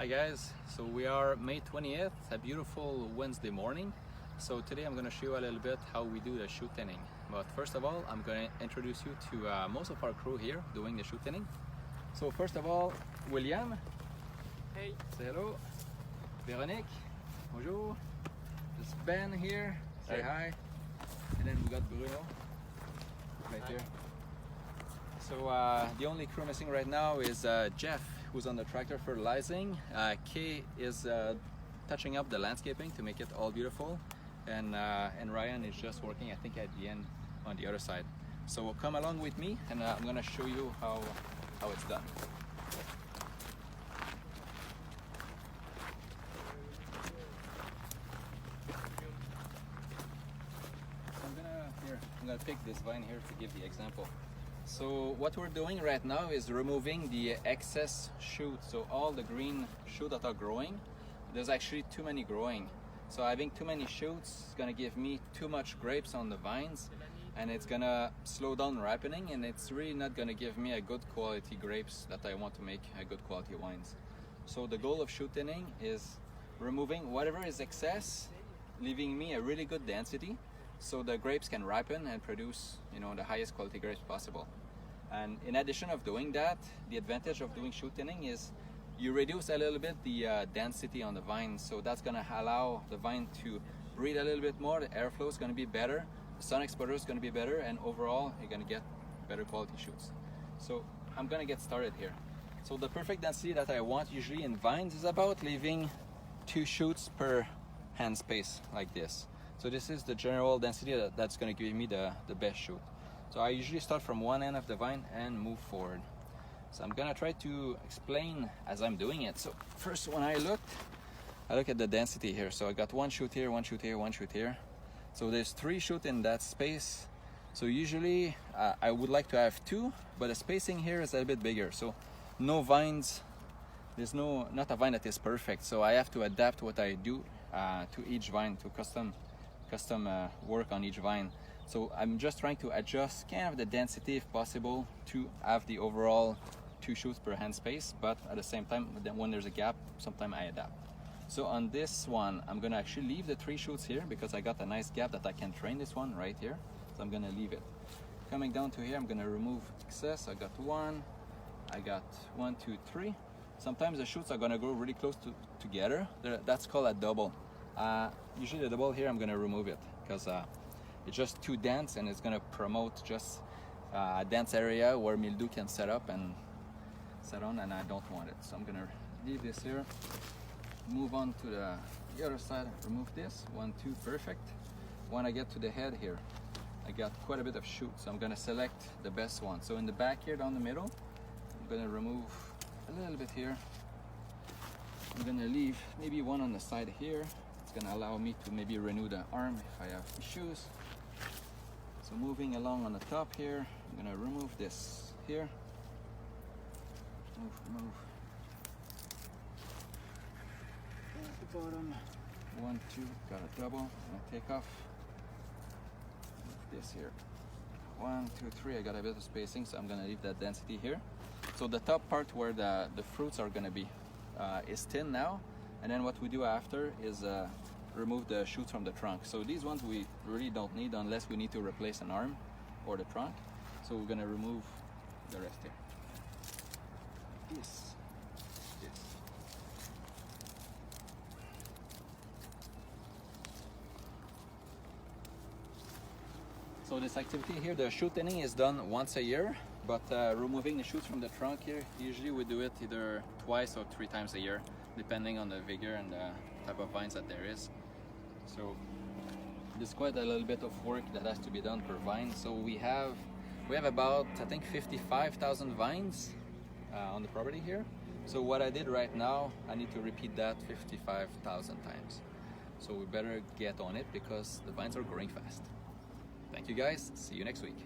Hi guys, so we are May 20th, a beautiful Wednesday morning. So today I'm going to show you a little bit how we do the shoot thinning. But first of all, I'm going to introduce you to most of our crew here doing the shoot thinning. So first of all, William. Hey. Say hello. Véronique. Bonjour. There's Ben here. Say hi. And then we got Bruno right here. So the only crew missing right now is Jeff, who's on the tractor fertilizing. Kay is touching up the landscaping to make it all beautiful, and Ryan is just working, I think, at the end on the other side. So come along with me, and I'm gonna show you how it's done. I'm gonna pick this vine here to give the example. So what we're doing right now is removing the excess shoots. So all the green shoots that are growing, there's actually too many growing. So having too many shoots is gonna give me too much grapes on the vines, and it's gonna slow down ripening, and it's really not gonna give me a good quality grapes that I want to make a good quality wines. So the goal of shoot thinning is removing whatever is excess, leaving me a really good density, so the grapes can ripen and produce, the highest quality grapes possible. And in addition of doing that, the advantage of doing shoot thinning is you reduce a little bit the density on the vine, so that's going to allow the vine to breathe a little bit more. The airflow is going to be better, the sun exposure is going to be better, and overall you're going to get better quality shoots. So I'm going to get started here. So the perfect density that I want usually in vines is about leaving 2 shoots per hand space like this. So this is the general density that's going to give me the best shoot. So I usually start from one end of the vine and move forward. So I'm going to try to explain as I'm doing it. So first, when I look at the density here. So I got 1 shoot here, 1 shoot here, 1 shoot here. So there's 3 shoots in that space. So usually I would like to have 2, but the spacing here is a little bit bigger. So no vines, there's not a vine that is perfect. So I have to adapt what I do to each vine, to custom work on each vine. So I'm just trying to adjust kind of the density if possible to have the overall 2 shoots per hand space, but at the same time, when there's a gap, sometimes I adapt. So on this one, I'm gonna actually leave the 3 shoots here because I got a nice gap that I can train this one right here. So I'm gonna leave it. Coming down to here, I'm gonna remove excess. I got 1, I got 1, 2, 3. Sometimes the shoots are gonna go really close together. That's called a double. Usually the double here, I'm gonna remove it because it's just too dense, and it's gonna promote just a dense area where mildew can set up and set on, and I don't want it. So I'm gonna leave this here, move on to the other side, remove this, 1, 2, perfect. When I get to the head here, I got quite a bit of shoot, so I'm gonna select the best one. So in the back here, down the middle, I'm gonna remove a little bit here. I'm gonna leave maybe 1 on the side here. It's gonna allow me to maybe renew the arm if I have issues. So moving along on the top here, I'm gonna remove this here. Move. At the bottom, 1, 2, got a double. I'm gonna take off. Move this here. 1, 2, 3. I got a bit of spacing, so I'm gonna leave that density here. So the top part where the fruits are gonna be is thin now, and then what we do after is remove the shoots from the trunk. So these ones we really don't need unless we need to replace an arm or the trunk. So we're gonna remove the rest here. This. So this activity here, the shoot thinning, is done once a year, but removing the shoots from the trunk here, usually we do it either 2 or 3 times a year, depending on the vigor and the type of vines that there is. So there's quite a little bit of work that has to be done per vine. So we have about, I think, 55,000 vines on the property here. So what I did right now, I need to repeat that 55,000 times. So we better get on it because the vines are growing fast. Thank you guys, see you next week.